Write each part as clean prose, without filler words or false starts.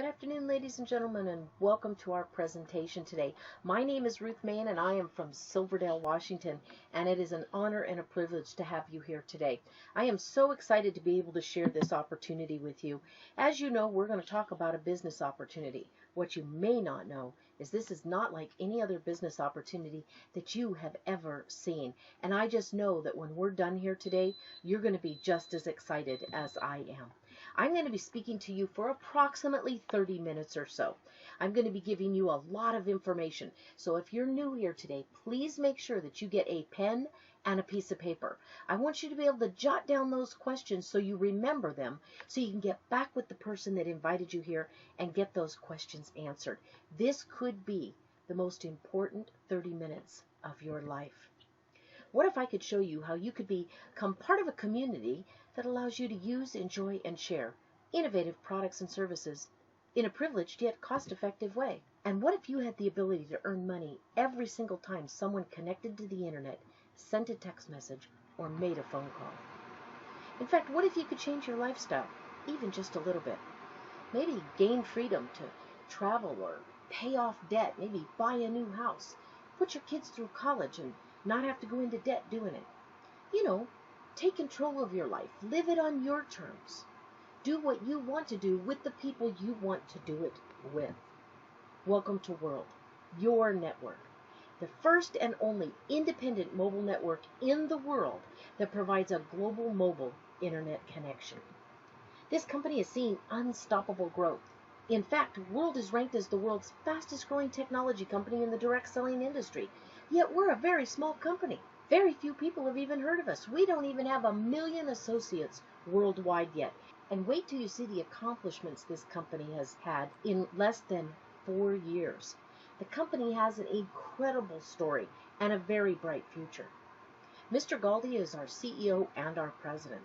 Good afternoon, ladies and gentlemen, and welcome to our presentation today. My name is Ruth Mayen, and I am from Silverdale, Washington, and it is an honor and a privilege to have you here today. I am so excited to be able to share this opportunity with you. As you know, we're going to talk about a business opportunity. What you may not know is this is not like any other business opportunity that you have ever seen. And I just know that when we're done here today, you're going to be just as excited as I am. I'm going to be speaking to you for approximately 30 minutes or so. I'm going to be giving you a lot of information. So if you're new here today, please make sure that you get a pen and a piece of paper. I want you to be able to jot down those questions so you remember them, so you can get back with the person that invited you here and get those questions answered. This could be the most important 30 minutes of your life. What if I could show you how you could become part of a community that allows you to use, enjoy, and share innovative products and services in a privileged yet cost-effective way? And what if you had the ability to earn money every single time someone connected to the internet, sent a text message, or made a phone call? In fact, what if you could change your lifestyle, even just a little bit? Maybe gain freedom to travel or pay off debt, maybe buy a new house, put your kids through college and not have to go into debt doing it. You know, take control of your life. Live it on your terms. Do what you want to do with the people you want to do it with. Welcome to World, your network. The first and only independent mobile network in the world that provides a global mobile internet connection. This company has seen unstoppable growth. In fact, World is ranked as the world's fastest growing technology company in the direct selling industry. Yet we're a very small company. Very few people have even heard of us. We don't even have 1 million associates worldwide yet. And wait till you see the accomplishments this company has had in less than 4 years. The company has an incredible story and a very bright future. Mr. Galdi is our CEO and our president.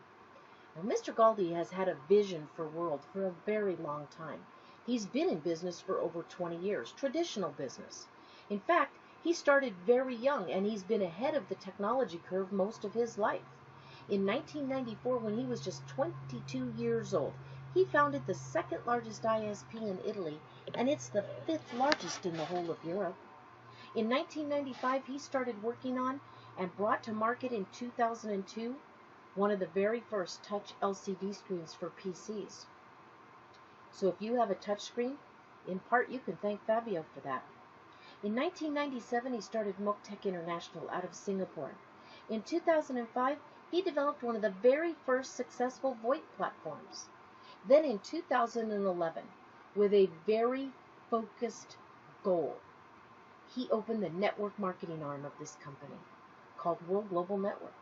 Now, Mr. Galdi has had a vision for World for a very long time. He's been in business for over 20 years, traditional business. In fact, he started very young, and he's been ahead of the technology curve most of his life. In 1994, when he was just 22 years old, he founded the second largest ISP in Italy, and it's the 5th largest in the whole of Europe. In 1995, he started working on and brought to market in 2002 one of the very first touch LCD screens for PCs. So if you have a touch screen, in part you can thank Fabio for that. In 1997, he started Moktech International out of Singapore. In 2005, he developed one of the very first successful VoIP platforms. Then in 2011, with a very focused goal, he opened the network marketing arm of this company, called World Global Network.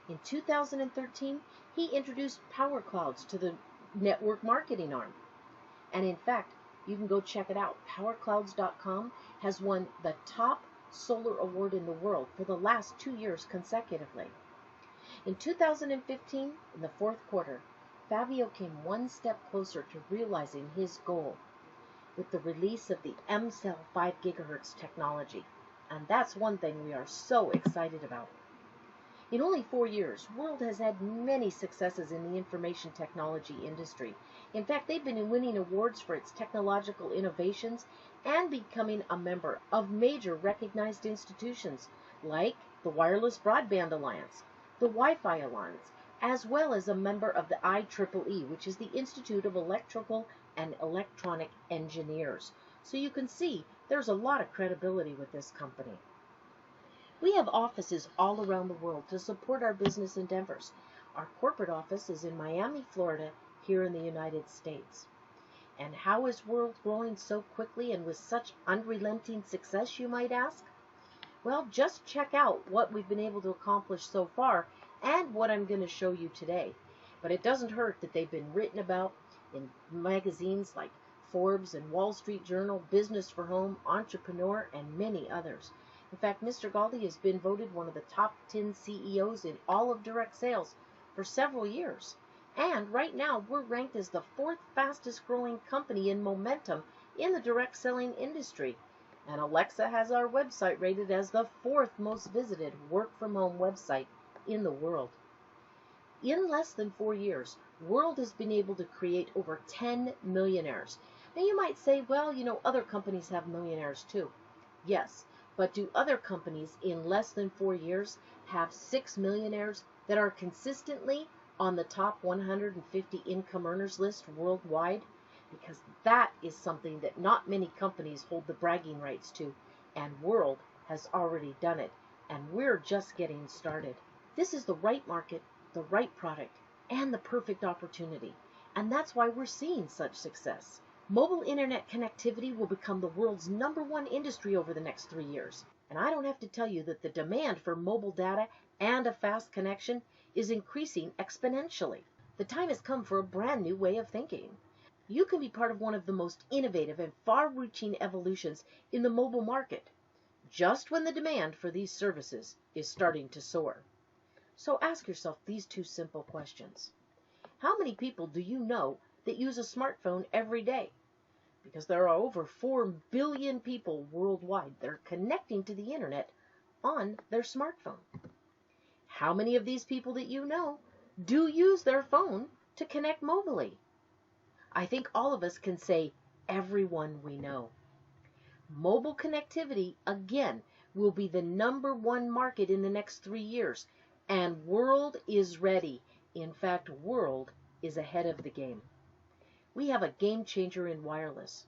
In 2013, he introduced Power Clouds to the network marketing arm. And in fact, you can go check it out. PowerClouds.com has won the top solar award in the world for the last 2 years consecutively. In 2015, in the 4th quarter, Fabio came one step closer to realizing his goal with the release of the MCell 5 GHz technology. And that's one thing we are so excited about. In only 4 years, World has had many successes in the information technology industry. In fact, they've been winning awards for its technological innovations and becoming a member of major recognized institutions like the Wireless Broadband Alliance, the Wi-Fi Alliance, as well as a member of the IEEE, which is the Institute of Electrical and Electronic Engineers. So you can see there's a lot of credibility with this company. We have offices all around the world to support our business endeavors. Our corporate office is in Miami, Florida, here in the United States. And how is World growing so quickly and with such unrelenting success, you might ask? Well, just check out what we've been able to accomplish so far and what I'm going to show you today. But it doesn't hurt that they've been written about in magazines like Forbes and Wall Street Journal, Business for Home, Entrepreneur, and many others. In fact, Mr. Galdi has been voted one of the top 10 CEOs in all of direct sales for several years. And right now, we're ranked as the 4th fastest growing company in momentum in the direct selling industry. And Alexa has our website rated as the 4th most visited work from home website in the world. In less than 4 years, World has been able to create over 10 millionaires. Now you might say, well, other companies have millionaires too. Yes, but do other companies in less than 4 years have 6 millionaires that are consistently on the top 150 income earners list worldwide? Because that is something that not many companies hold the bragging rights to, and World has already done it, and we're just getting started. This is the right market, the right product, and the perfect opportunity, and that's why we're seeing such success. Mobile internet connectivity will become the world's #1 industry over the next 3 years. And I don't have to tell you that the demand for mobile data and a fast connection is increasing exponentially. The time has come for a brand new way of thinking. You can be part of one of the most innovative and far-reaching evolutions in the mobile market, just when the demand for these services is starting to soar. So ask yourself these two simple questions. How many people do you know that use a smartphone every day? Because there are over 4 billion people worldwide that are connecting to the internet on their smartphone. How many of these people that you know do use their phone to connect mobilely? I think all of us can say everyone we know. Mobile connectivity, again, will be the #1 market in the next 3 years, and World is ready. In fact, World is ahead of the game. We have a game changer in wireless.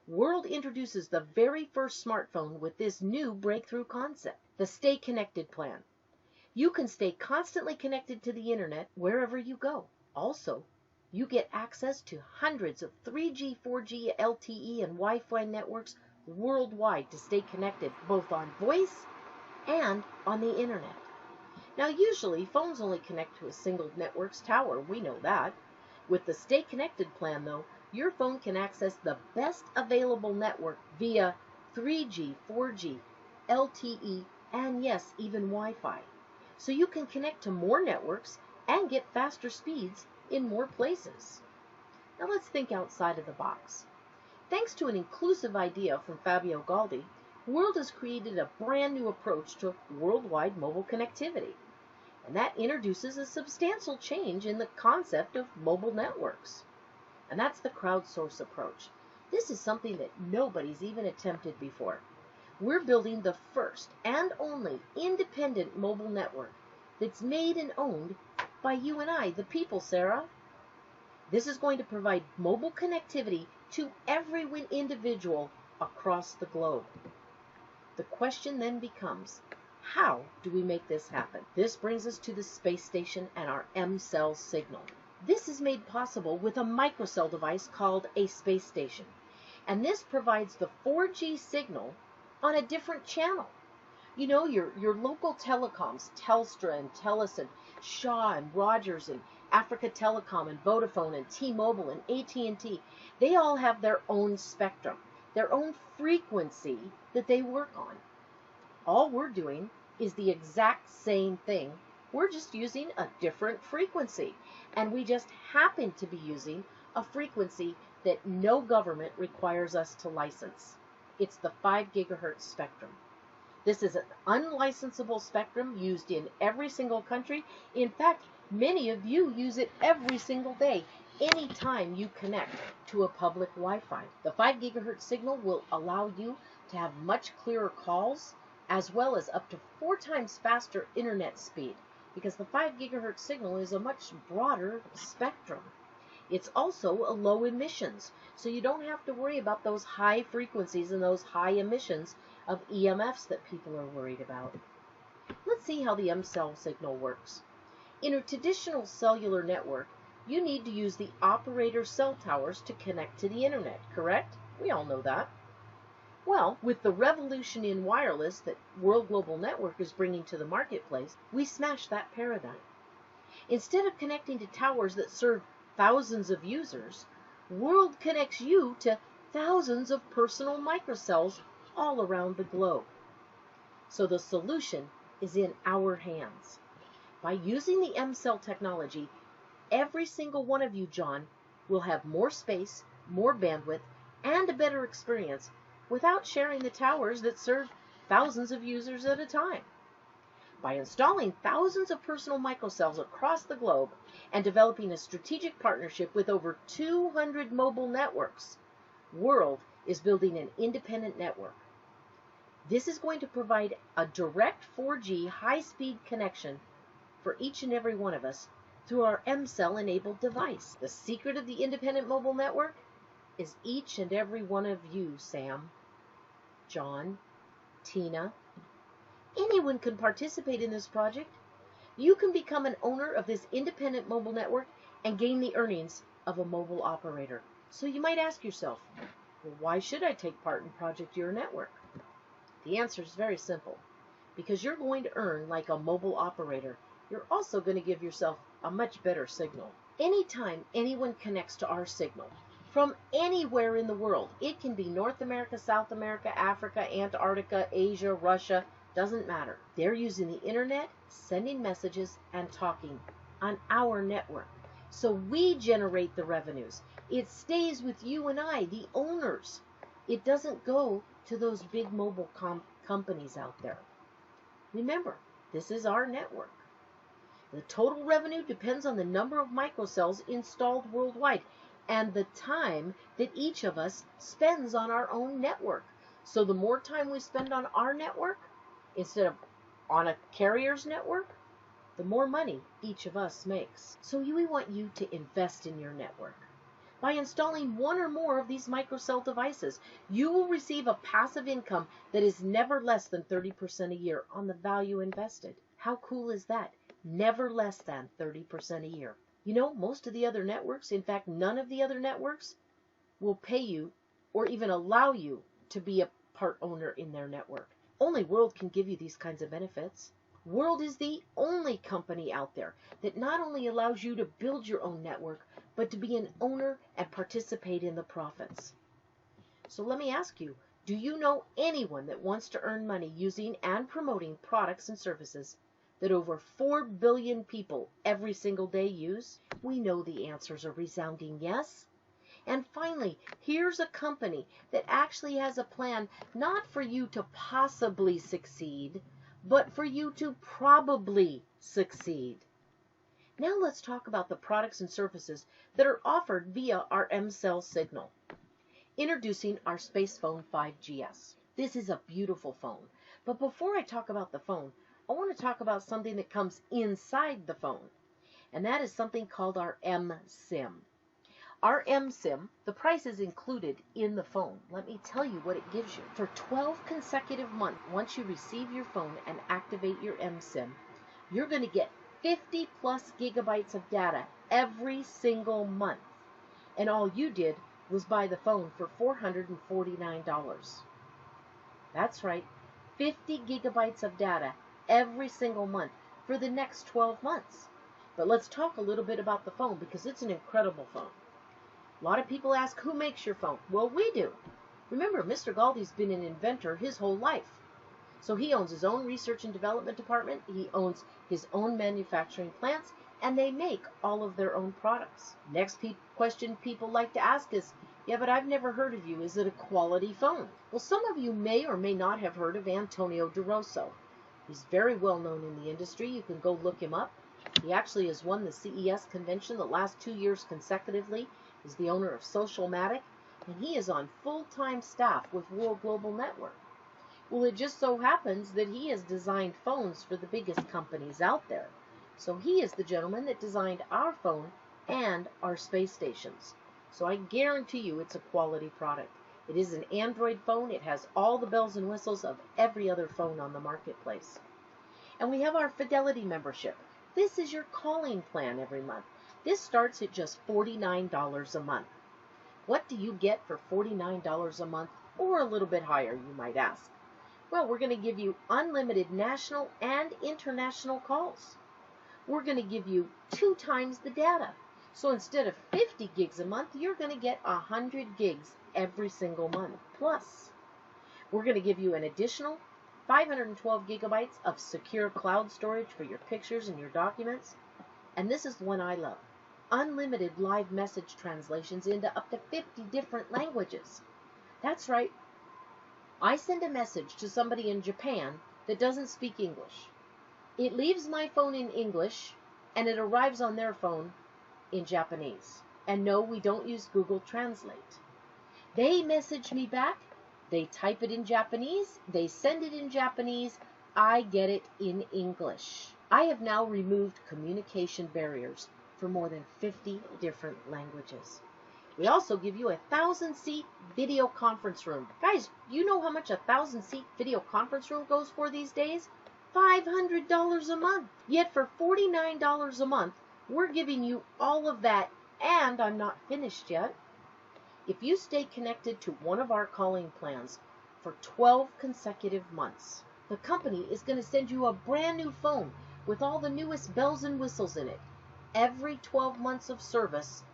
World introduces the very first smartphone with this new breakthrough concept, the Stay Connected plan. You can stay constantly connected to the internet wherever you go. Also, you get access to hundreds of 3G, 4G, LTE, and Wi-Fi networks worldwide to stay connected both on voice and on the internet. Now, usually, phones only connect to a single network's tower. We know that. With the Stay Connected plan, though, your phone can access the best available network via 3G, 4G, LTE, and yes, even Wi-Fi. So you can connect to more networks and get faster speeds in more places. Now let's think outside of the box. Thanks to an inclusive idea from Fabio Galdi, World has created a brand new approach to worldwide mobile connectivity. And that introduces a substantial change in the concept of mobile networks. And that's the crowdsource approach. This is something that nobody's even attempted before. We're building the first and only independent mobile network that's made and owned by you and I, the people, Sarah. This is going to provide mobile connectivity to every individual across the globe. The question then becomes, how do we make this happen? This brings us to the space station and our M-Cell signal. This is made possible with a microcell device called a space station. And this provides the 4G signal on a different channel. You know, your local telecoms, Telstra and Telus and Shaw and Rogers and Africa Telecom and Vodafone and T-Mobile and AT&T, they all have their own spectrum, their own frequency that they work on. All we're doing is the exact same thing. We're just using a different frequency. And we just happen to be using a frequency that no government requires us to license. It's the 5 gigahertz spectrum. This is an unlicensable spectrum used in every single country. In fact, many of you use it every single day, anytime you connect to a public Wi-Fi. The 5 gigahertz signal will allow you to have much clearer calls, as well as up to 4 times faster internet speed, because the 5 gigahertz signal is a much broader spectrum. It's also a low emissions, so you don't have to worry about those high frequencies and those high emissions of EMFs that people are worried about. Let's see how the M-Cell signal works. In a traditional cellular network, you need to use the operator cell towers to connect to the internet, correct? We all know that. Well, with the revolution in wireless that World Global Network is bringing to the marketplace, we smash that paradigm. Instead of connecting to towers that serve thousands of users, World connects you to thousands of personal microcells all around the globe. So the solution is in our hands. By using the M-Cell technology, every single one of you, John, will have more space, more bandwidth, and a better experience without sharing the towers that serve thousands of users at a time. By installing thousands of personal microcells across the globe and developing a strategic partnership with over 200 mobile networks, World is building an independent network. This is going to provide a direct 4G high-speed connection for each and every one of us through our M-Cell enabled device. The secret of the independent mobile network is each and every one of you, Sam, John, Tina. Anyone can participate in this project. You can become an owner of this independent mobile network and gain the earnings of a mobile operator. So you might ask yourself, well, why should I take part in Project Your Network? The answer is very simple. Because you're going to earn like a mobile operator, you're also going to give yourself a much better signal. Anytime anyone connects to our signal, from anywhere in the world, it can be North America, South America, Africa, Antarctica, Asia, Russia, doesn't matter. They're using the internet, sending messages, and talking on our network. So we generate the revenues. It stays with you and I, the owners. It doesn't go to those big mobile companies out there. Remember, this is our network. The total revenue depends on the number of microcells installed worldwide and the time that each of us spends on our own network. So the more time we spend on our network, instead of on a carrier's network, the more money each of us makes. So we want you to invest in your network. By installing one or more of these microcell devices, you will receive a passive income that is never less than 30% a year on the value invested. How cool is that? Never less than 30% a year. You know, most of the other networks, in fact, none of the other networks will pay you or even allow you to be a part owner in their network. Only World can give you these kinds of benefits. World is the only company out there that not only allows you to build your own network, but to be an owner and participate in the profits. So let me ask you, do you know anyone that wants to earn money using and promoting products and services that over 4 billion people every single day use? We know the answers are resounding yes. And finally, here's a company that actually has a plan not for you to possibly succeed, but for you to probably succeed. Now let's talk about the products and services that are offered via our M-Cell signal. Introducing our SpacePhone 5GS. This is a beautiful phone. But before I talk about the phone, I want to talk about something that comes inside the phone. And that is something called our M-SIM. Our M-SIM, the price is included in the phone. Let me tell you what it gives you. For 12 consecutive months, once you receive your phone and activate your M-SIM, you're going to get 50 plus gigabytes of data every single month. And all you did was buy the phone for $449. That's right, 50 gigabytes of data every single month for the next 12 months. But let's talk a little bit about the phone because it's an incredible phone. A lot of people ask, who makes your phone? Well, we do. Remember, Mr. Galdi's been an inventor his whole life. So he owns his own research and development department, he owns his own manufacturing plants, and they make all of their own products. Next question people like to ask is, yeah, but I've never heard of you. Is it a quality phone? Well, some of you may or may not have heard of Antonio DeRosso. He's very well known in the industry. You can go look him up. He actually has won the CES convention the last 2 years consecutively. He's the owner of Socialmatic, and he is on full-time staff with World Global Network. Well, it just so happens that he has designed phones for the biggest companies out there. So he is the gentleman that designed our phone and our space stations. So I guarantee you it's a quality product. It is an Android phone. It has all the bells and whistles of every other phone on the marketplace. And we have our Fidelity membership. This is your calling plan every month. This starts at just $49 a month. What do you get for $49 a month, or a little bit higher, you might ask? Well, we're going to give you unlimited national and international calls. We're going to give you 2 times the data. So instead of 50 gigs a month, you're going to get 100 gigs every single month. Plus, we're going to give you an additional 512 gigabytes of secure cloud storage for your pictures and your documents. And this is the one I love. Unlimited live message translations into up to 50 different languages. That's right. I send a message to somebody in Japan that doesn't speak English. It leaves my phone in English, and it arrives on their phone in Japanese. And no, we don't use Google Translate. They message me back, they type it in Japanese, they send it in Japanese, I get it in English. I have now removed communication barriers for more than 50 different languages. We also give you a 1,000-seat video conference room. Guys, you know how much a 1,000-seat video conference room goes for these days? $500 a month. Yet for $49 a month, we're giving you all of that, and I'm not finished yet. If you stay connected to one of our calling plans for 12 consecutive months, the company is going to send you a brand new phone with all the newest bells and whistles in it. Every 12 months of service,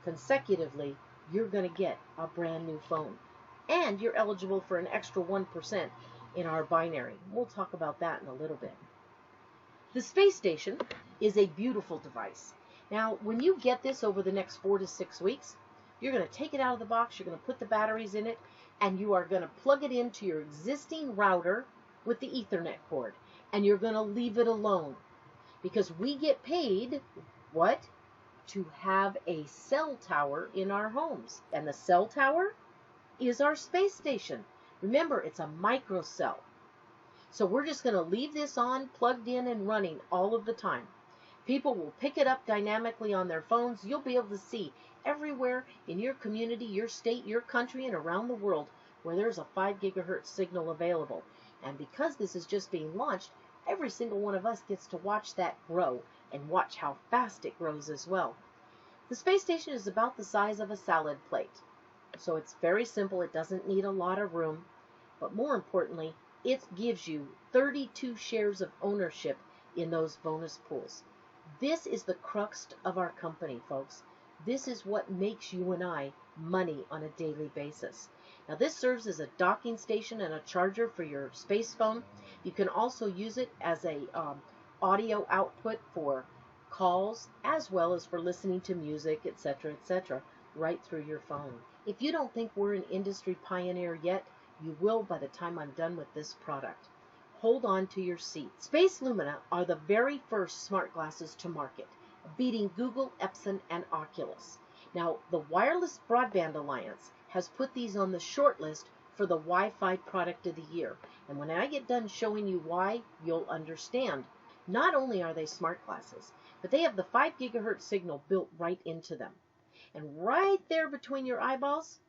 consecutively, you're going to get a brand new phone. And you're eligible for an extra 1% in our binary. We'll talk about that in a little bit. The space station is a beautiful device. Now, when you get this over the next 4 to 6 weeks, you're going to take it out of the box, you're going to put the batteries in it, and you are going to plug it into your existing router with the Ethernet cord. And you're going to leave it alone. Because we get paid, what? To have a cell tower in our homes. And the cell tower is our space station. Remember, it's a microcell. So we're just going to leave this on, plugged in and running all of the time. People will pick it up dynamically on their phones. You'll be able to see everywhere in your community, your state, your country, and around the world where there's a 5 gigahertz signal available. And because this is just being launched, every single one of us gets to watch that grow and watch how fast it grows as well. The space station is about the size of a salad plate. So it's very simple. It doesn't need a lot of room. But more importantly, it gives you 32 shares of ownership in those bonus pools. This is the crux of our company, folks. This is what makes you and I money on a daily basis. Now, this serves as a docking station and a charger for your space phone. You can also use it as a audio output for calls, as well as for listening to music, etc., right through your phone. If you don't think we're an industry pioneer yet, you will by the time I'm done with this product. Hold on to your seat. Space Lumina are the very first smart glasses to market, beating Google, Epson, and Oculus. Now, the Wireless Broadband Alliance has put these on the short list for the Wi-Fi Product of the Year. And when I get done showing you why, you'll understand. Not only are they smart glasses, but they have the 5 gigahertz signal built right into them. And right there between your eyeballs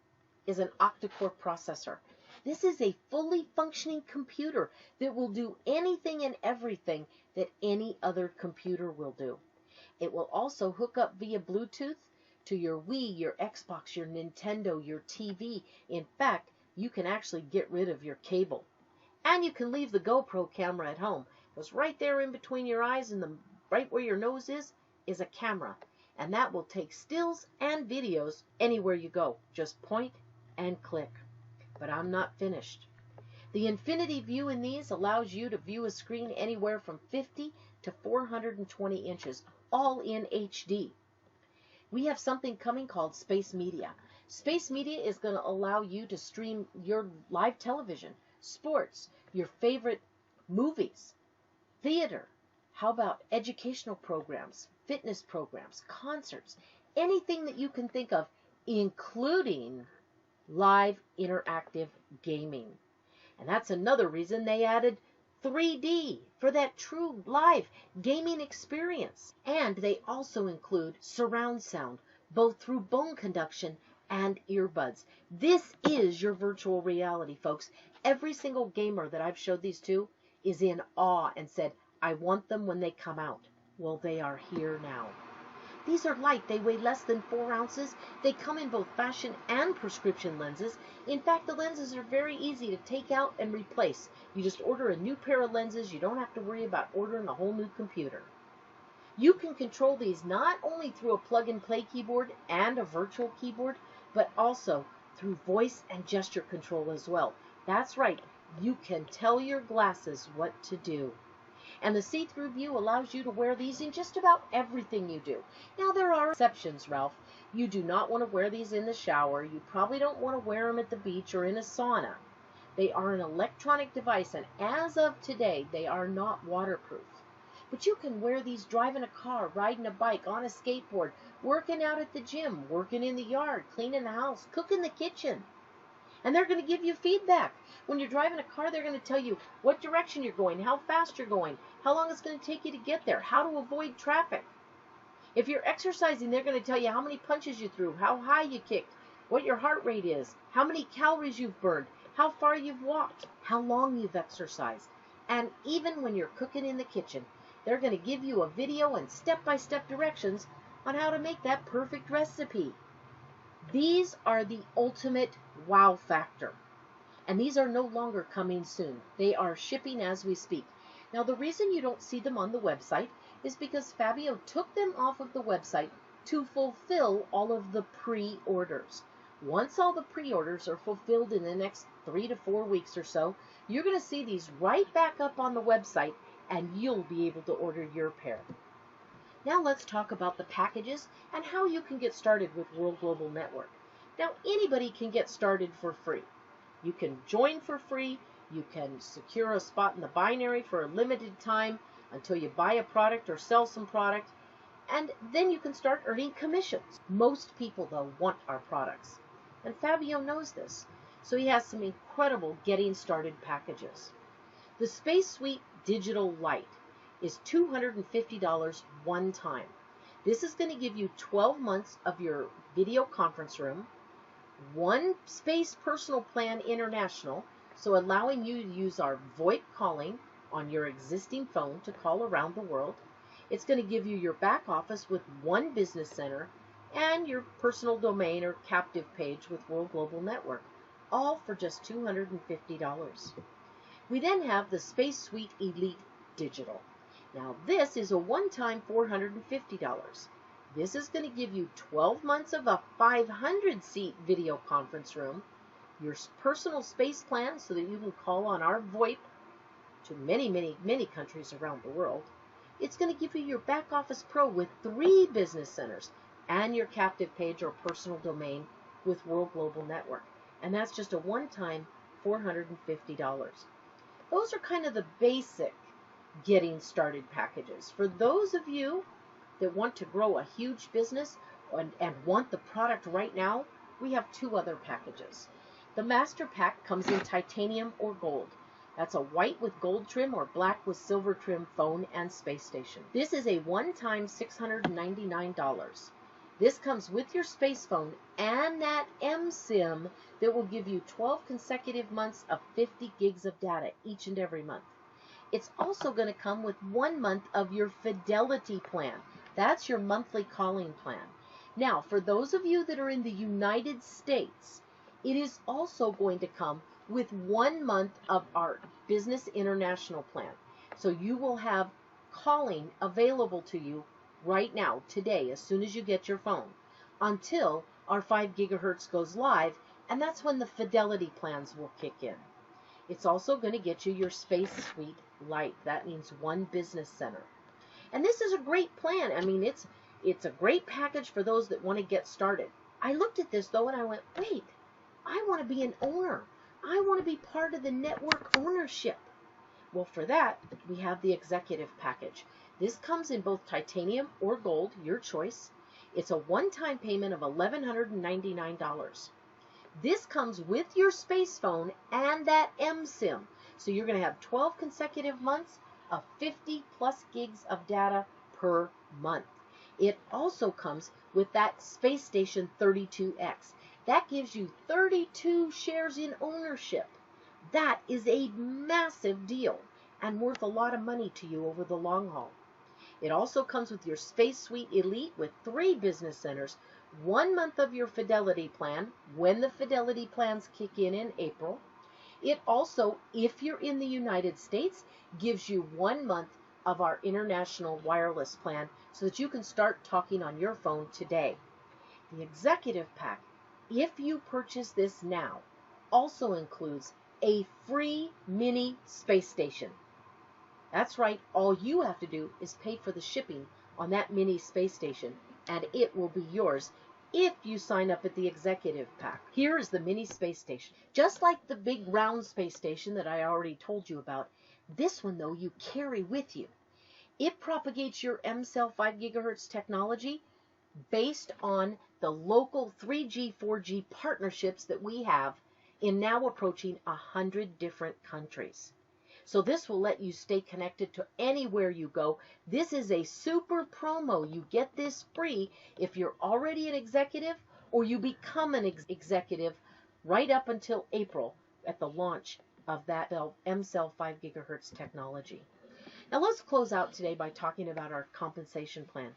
is an octa-core processor. This is a fully functioning computer that will do anything and everything that any other computer will do. It will also hook up via Bluetooth to your Wii, your Xbox, your Nintendo, your TV. In fact, you can actually get rid of your cable. And you can leave the GoPro camera at home. Because right there in between your eyes and right where your nose is a camera. And that will take stills and videos anywhere you go. Just point and click. But I'm not finished. The Infinity View in these allows you to view a screen anywhere from 50 to 420 inches, all in HD. We have something coming called Space Media. Space Media is going to allow you to stream your live television, sports, your favorite movies, theater. How about educational programs, fitness programs, concerts, anything that you can think of, including live interactive gaming. And that's another reason they added 3D for that true live gaming experience. And they also include surround sound, both through bone conduction and earbuds. This is your virtual reality, folks. Every single gamer that I've showed these to is in awe and said, I want them when they come out. Well, they are here now. These are light. They weigh less than 4 ounces. They come in both fashion and prescription lenses. In fact, the lenses are very easy to take out and replace. You just order a new pair of lenses. You don't have to worry about ordering a whole new computer. You can control these not only through a plug-and-play keyboard and a virtual keyboard, but also through voice and gesture control as well. That's right. You can tell your glasses what to do. And the see-through view allows you to wear these in just about everything you do. Now, there are exceptions, Ralph. You do not want to wear these in the shower. You probably don't want to wear them at the beach or in a sauna. They are an electronic device, and as of today, they are not waterproof. But you can wear these driving a car, riding a bike, on a skateboard, working out at the gym, working in the yard, cleaning the house, cooking the kitchen. And they're going to give you feedback. When you're driving a car, they're going to tell you what direction you're going, how fast you're going, how long it's going to take you to get there, how to avoid traffic. If you're exercising, they're going to tell you how many punches you threw, how high you kicked, what your heart rate is, how many calories you've burned, how far you've walked, how long you've exercised. And even when you're cooking in the kitchen, they're going to give you a video and step-by-step directions on how to make that perfect recipe. These are the ultimate wow factor. And these are no longer coming soon. They are shipping as we speak. Now, the reason you don't see them on the website is because Fabio took them off of the website to fulfill all of the pre-orders. Once all the pre-orders are fulfilled in the next 3 to 4 weeks or so, you're going to see these right back up on the website, and you'll be able to order your pair. Now let's talk about the packages and how you can get started with World Global Network. Now, anybody can get started for free. You can join for free. You can secure a spot in the binary for a limited time until you buy a product or sell some product. And then you can start earning commissions. Most people, though, want our products. And Fabio knows this. So he has some incredible getting started packages. The Space Suite Digital Lite is $250 one time. This is going to give you 12 months of your video conference room, one Space Personal Plan International, so allowing you to use our VoIP calling on your existing phone to call around the world. It's going to give you your back office with one business center and your personal domain or captive page with World Global Network, all for just $250. We then have the Space Suite Elite Digital. Now this is a one-time $450. This is going to give you 12 months of a 500-seat video conference room, your personal space plan so that you can call on our VoIP to many, many, many countries around the world. It's going to give you your back office pro with 3 business centers and your captive page or personal domain with World Global Network. And that's just a one-time $450. Those are kind of the basic getting started packages. For those of you that want to grow a huge business and want the product right now, we have 2 other packages. The Master Pack comes in titanium or gold. That's a white with gold trim or black with silver trim phone and space station. This is a one-time $699. This comes with your space phone and that eSIM that will give you 12 consecutive months of 50 gigs of data each and every month. It's also going to come with 1 month of your Fidelity plan. That's your monthly calling plan. Now, for those of you that are in the United States, it is also going to come with 1 month of our Business International plan. So you will have calling available to you right now, today, as soon as you get your phone, until our 5 gigahertz goes live, and that's when the Fidelity plans will kick in. It's also going to get you your Space Suite Lite. That means 1 business center. And this is a great plan. I mean, it's a great package for those that want to get started. I looked at this, though, and I went, wait, I want to be an owner. I want to be part of the network ownership. Well, for that, we have the executive package. This comes in both titanium or gold, your choice. It's a one-time payment of $1,199. This comes with your space phone and that eSIM. So you're going to have 12 consecutive months of 50 plus gigs of data per month. It also comes with that Space Station 32X. That gives you 32 shares in ownership. That is a massive deal and worth a lot of money to you over the long haul. It also comes with your Space Suite Elite with 3 business centers, 1 month of your Fidelity plan when the Fidelity plans kick in April. It also, if you're in the United States, gives you 1 month of our international wireless plan so that you can start talking on your phone today. The executive pack, if you purchase this now, also includes a free mini space station. That's right, all you have to do is pay for the shipping on that mini space station, and it will be yours if you sign up at the executive pack. Here is the mini space station. Just like the big round space station that I already told you about, this one, though, you carry with you. It propagates your mCell 5 gigahertz technology based on the local 3G, 4G partnerships that we have in now approaching 100 different countries. So this will let you stay connected to anywhere you go. This is a super promo. You get this free if you're already an executive or you become an executive right up until April at the launch of that M-Cell 5 gigahertz technology. Now let's close out today by talking about our compensation plan.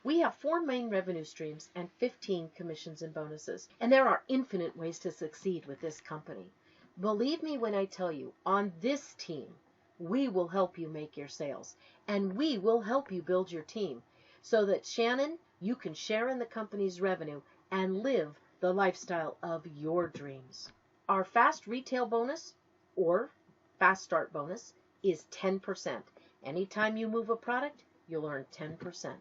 We have 4 main revenue streams and 15 commissions and bonuses. And there are infinite ways to succeed with this company. Believe me when I tell you, on this team, we will help you make your sales. And we will help you build your team so that, Shannon, you can share in the company's revenue and live the lifestyle of your dreams. Our fast retail bonus, or fast start bonus, is 10%. Anytime you move a product, you'll earn 10%.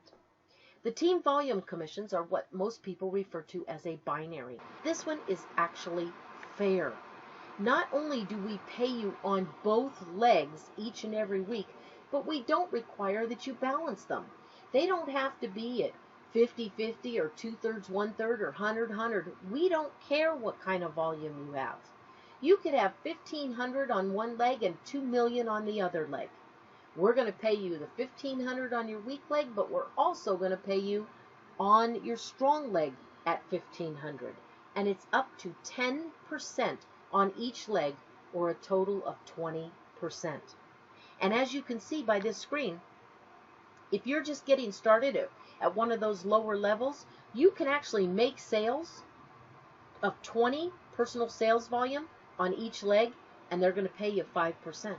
The team volume commissions are what most people refer to as a binary. This one is actually fair. Not only do we pay you on both legs each and every week, but we don't require that you balance them. They don't have to be at 50-50 or 2/3, 1/3 or 100-100. We don't care what kind of volume you have. You could have 1,500 on one leg and 2 million on the other leg. We're going to pay you the 1,500 on your weak leg, but we're also going to pay you on your strong leg at 1,500. And it's up to 10% on each leg, or a total of 20%. And as you can see by this screen, if you're just getting started at one of those lower levels, you can actually make sales of 20 personal sales volume on each leg, and they're going to pay you 5%.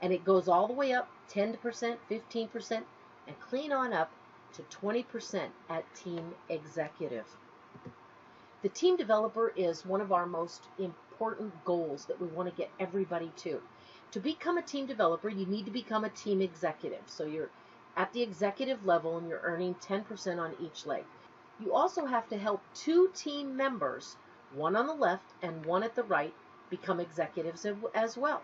And it goes all the way up 10%, 15%, and clean on up to 20% at Team Executive. The Team Developer is one of our most important goals that we want to get everybody to. To become a Team Developer, you need to become a Team Executive. So you're at the executive level and you're earning 10% on each leg. You also have to help 2 team members, one on the left and one at the right, become executives as well.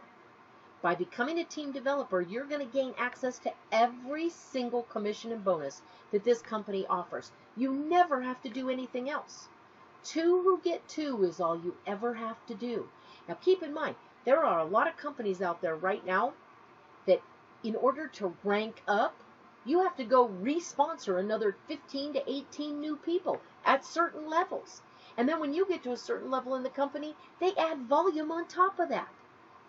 By becoming a team developer, you're going to gain access to every single commission and bonus that this company offers. You never have to do anything else. 2 who get 2 is all you ever have to do. Now keep in mind, there are a lot of companies out there right now that in order to rank up, you have to go re-sponsor another 15 to 18 new people at certain levels. And then when you get to a certain level in the company, they add volume on top of that.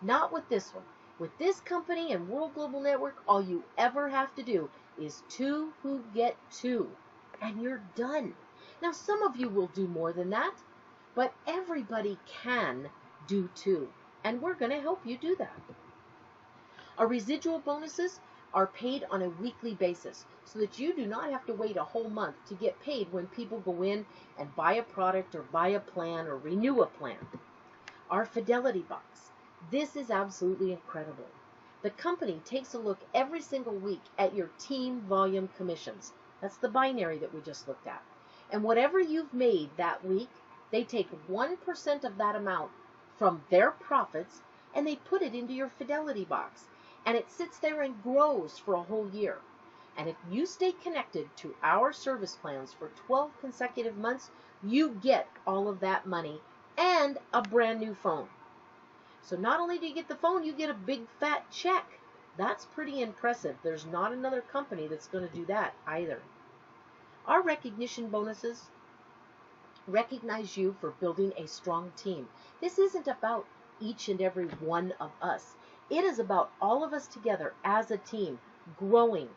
Not with this one. With this company and World Global Network, all you ever have to do is 2 who get 2, and you're done. Now, some of you will do more than that, but everybody can do 2, and we're going to help you do that. Our residual bonuses are paid on a weekly basis so that you do not have to wait a whole month to get paid when people go in and buy a product or buy a plan or renew a plan. Our Fidelity Box. This is absolutely incredible. The company takes a look every single week at your team volume commissions. That's the binary that we just looked at. And whatever you've made that week, they take 1% of that amount from their profits and they put it into your Fidelity Box. And it sits there and grows for a whole year. And if you stay connected to our service plans for 12 consecutive months, you get all of that money and a brand new phone. So not only do you get the phone, you get a big fat check. That's pretty impressive. There's not another company that's going to do that either. Our recognition bonuses recognize you for building a strong team. This isn't about each and every one of us. It is about all of us together as a team, growing,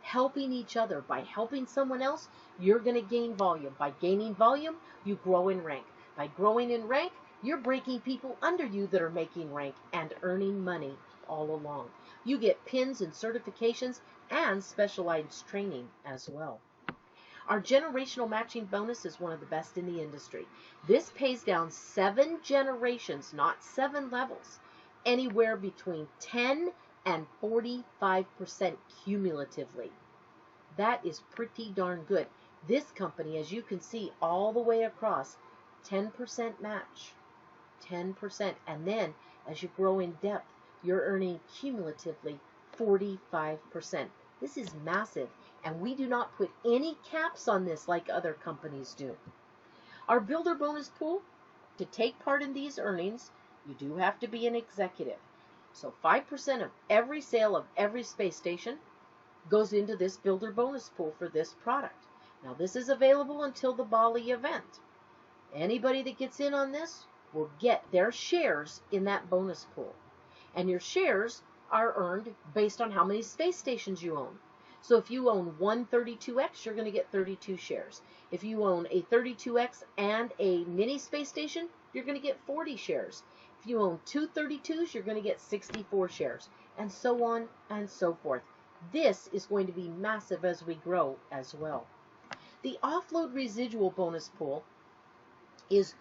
helping each other. By helping someone else, you're going to gain volume. By gaining volume, you grow in rank. By growing in rank, you're breaking people under you that are making rank and earning money all along. You get pins and certifications and specialized training as well. Our generational matching bonus is one of the best in the industry. This pays down 7 generations, not 7 levels, anywhere between 10 and 45% cumulatively. That is pretty darn good. This company, as you can see all the way across, 10% match. 10%, and then as you grow in depth, you're earning cumulatively 45%. This is massive, and we do not put any caps on this like other companies do. Our builder bonus pool To take part in these earnings, you do have to be an executive. So 5% of every sale of every space station goes into this builder bonus pool for this product. Now this is available until the Bali event. Anybody that gets in on this will get their shares in that bonus pool. And your shares are earned based on how many space stations you own. So if you own one 32X, you're going to get 32 shares. If you own a 32X and a mini space station, you're going to get 40 shares. If you own two 32s, you're going to get 64 shares, and so on and so forth. This is going to be massive as we grow as well. The offload residual bonus pool is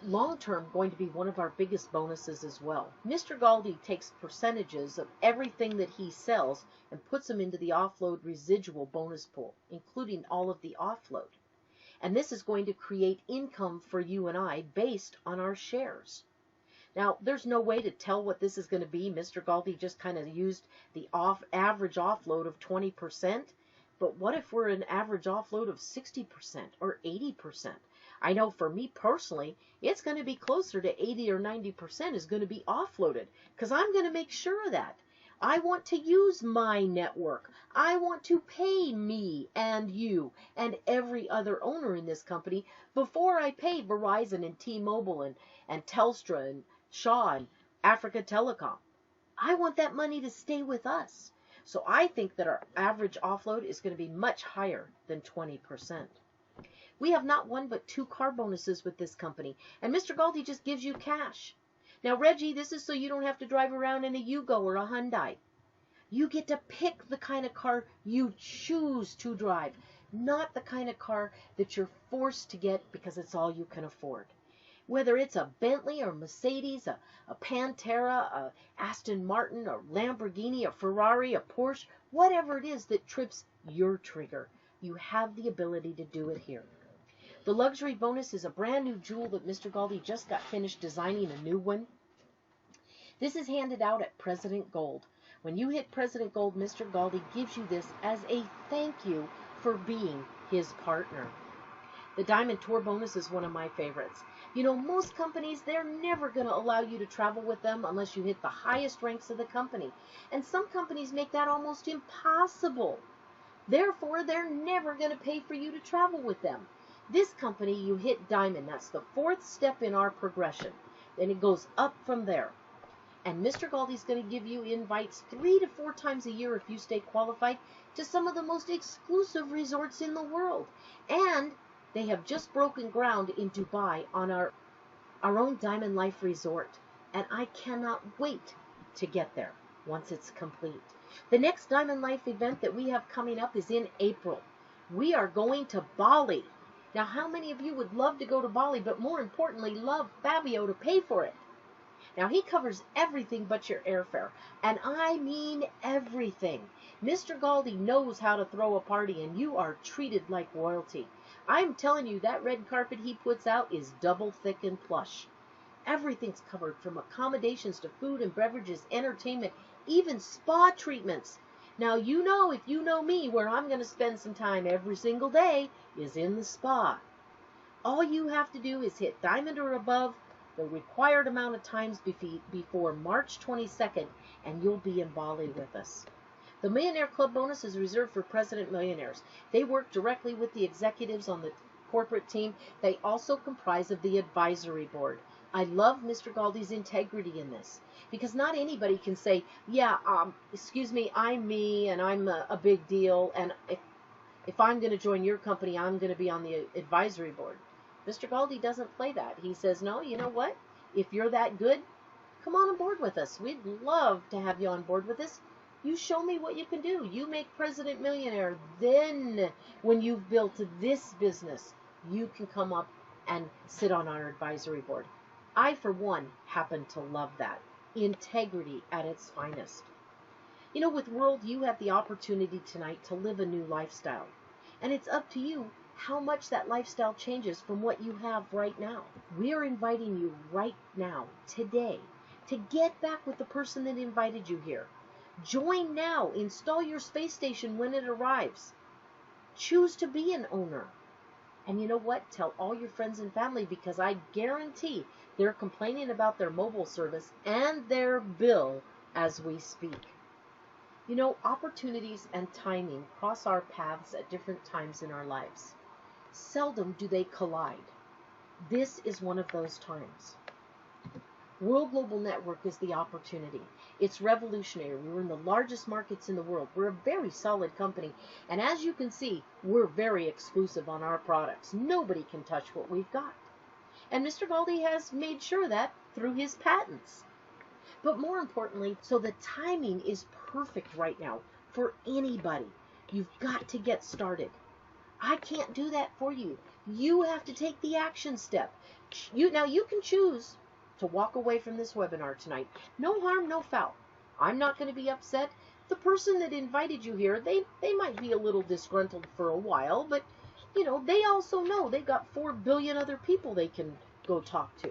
long-term going to be one of our biggest bonuses as well. Mr. Galdi takes percentages of everything that he sells and puts them into the offload residual bonus pool, including all of the offload. And this is going to create income for you and I based on our shares. Now, there's no way to tell what this is going to be. Mr. Galdi just kind of used the average offload of 20%. But what if we're an average offload of 60% or 80%? I know for me personally, it's going to be closer to 80 or 90% is going to be offloaded because I'm going to make sure of that. I want to use my network. I want to pay me and you and every other owner in this company before I pay Verizon and T-Mobile and Telstra and Shaw and Africa Telecom. I want that money to stay with us. So I think that our average offload is going to be much higher than 20%. We have not one but 2 car bonuses with this company, and Mr. Galdi just gives you cash. Now, Reggie, this is so you don't have to drive around in a Yugo or a Hyundai. You get to pick the kind of car you choose to drive, not the kind of car that you're forced to get because it's all you can afford. Whether it's a Bentley or Mercedes, a Pantera, a Aston Martin, a Lamborghini, a Ferrari, a Porsche, whatever it is that trips your trigger, you have the ability to do it here. The luxury bonus is a brand new jewel that Mr. Galdi just got finished designing a new one. This is handed out at President Gold. When you hit President Gold, Mr. Galdi gives you this as a thank you for being his partner. The Diamond Tour bonus is one of my favorites. You know, most companies, they're never going to allow you to travel with them unless you hit the highest ranks of the company. And some companies make that almost impossible. Therefore, they're never going to pay for you to travel with them. This company, you hit Diamond. That's the 4th step in our progression. Then it goes up from there. And Mr. Galdi's going to give you invites 3 to 4 times a year if you stay qualified to some of the most exclusive resorts in the world. And they have just broken ground in Dubai on our own Diamond Life Resort. And I cannot wait to get there once it's complete. The next Diamond Life event that we have coming up is in April. We are going to Bali. Now, how many of you would love to go to Bali, but more importantly, love Fabio to pay for it? Now, he covers everything but your airfare, and I mean everything. Mr. Galdi knows how to throw a party, and you are treated like royalty. I'm telling you, that red carpet he puts out is double thick and plush. Everything's covered, from accommodations to food and beverages, entertainment, even spa treatments. Now, you know, if you know me, where I'm going to spend some time every single day is in the spa. All you have to do is hit Diamond or above the required amount of times before March 22nd, and you'll be in Bali with us. The Millionaire Club bonus is reserved for President Millionaires. They work directly with the executives on the corporate team. They also comprise of the advisory board. I love Mr. Galdi's integrity in this, because not anybody can say, yeah, excuse me, I'm me, and I'm a big deal, and if I'm going to join your company, I'm going to be on the advisory board. Mr. Galdi doesn't play that. He says, no, you know what? If you're that good, come on board with us. We'd love to have you on board with us. You show me what you can do. You make President Millionaire. Then, when you've built this business, you can come up and sit on our advisory board. I, for one, happen to love that. Integrity at its finest. You know, with World, you have the opportunity tonight to live a new lifestyle. And it's up to you how much that lifestyle changes from what you have right now. We are inviting you right now, today, to get back with the person that invited you here. Join now. Install your space station when it arrives. Choose to be an owner. And you know what? Tell all your friends and family, because I guarantee they're complaining about their mobile service and their bill as we speak. You know, opportunities and timing cross our paths at different times in our lives. Seldom do they collide. This is one of those times. World Global Network is the opportunity. It's revolutionary. We're in the largest markets in the world. We're a very solid company. And as you can see, we're very exclusive on our products. Nobody can touch what we've got. And Mr. Galdi has made sure that through his patents. But more importantly, so the timing is perfect right now for anybody. You've got to get started. I can't do that for you. You have to take the action step. Now you can choose to walk away from this webinar tonight. No harm, no foul. I'm not going to be upset. The person that invited you here, they might be a little disgruntled for a while, but you know, they also know they got 4 billion other people they can go talk to.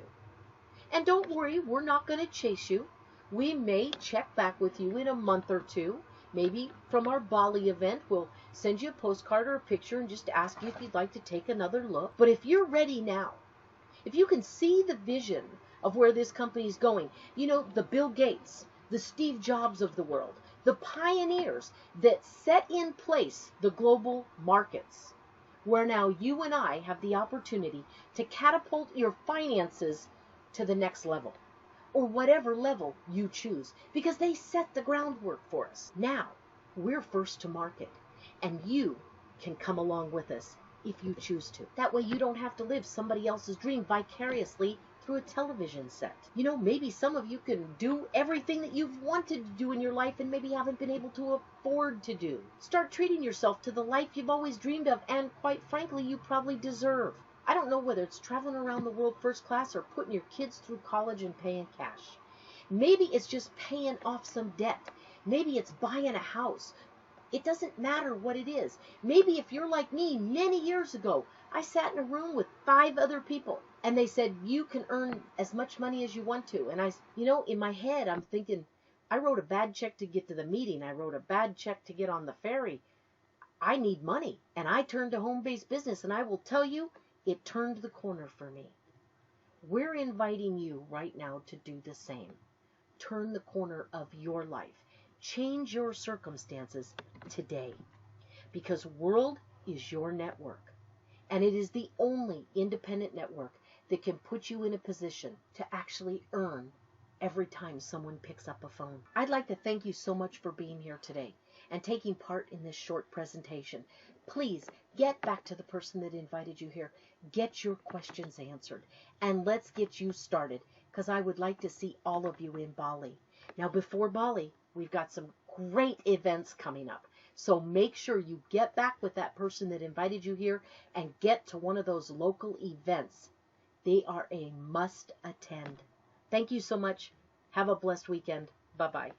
And don't worry, we're not going to chase you. We may check back with you in a month or two. Maybe from our Bali event, we'll send you a postcard or a picture and just ask you if you'd like to take another look. But if you're ready now, if you can see the vision of where this company is going, you know, the Bill Gates, the Steve Jobs of the world, the pioneers that set in place the global markets, where now you and I have the opportunity to catapult your finances to the next level, or whatever level you choose, because they set the groundwork for us. Now, we're first to market, and you can come along with us if you choose to. That way you don't have to live somebody else's dream vicariously through a television set. You know, maybe some of you can do everything that you've wanted to do in your life and maybe haven't been able to afford to do. Start treating yourself to the life you've always dreamed of and, quite frankly, you probably deserve. I don't know whether it's traveling around the world first class or putting your kids through college and paying cash. Maybe it's just paying off some debt. Maybe it's buying a house. It doesn't matter what it is. Maybe if you're like me, many years ago, I sat in a room with 5 other people and they said, you can earn as much money as you want to. And you know, in my head, I'm thinking, I wrote a bad check to get to the meeting. I wrote a bad check to get on the ferry. I need money. And I turned to home-based business, and I will tell you, it turned the corner for me. We're inviting you right now to do the same. Turn the corner of your life. Change your circumstances today, because World is your network, and it is the only independent network that can put you in a position to actually earn every time someone picks up a phone. I'd like to thank you so much for being here today and taking part in this short presentation. Please get back to the person that invited you here. Get your questions answered, and let's get you started, because I would like to see all of you in Bali. Now, before Bali, we've got some great events coming up. So make sure you get back with that person that invited you here and get to one of those local events. They are a must attend. Thank you so much. Have a blessed weekend. Bye-bye.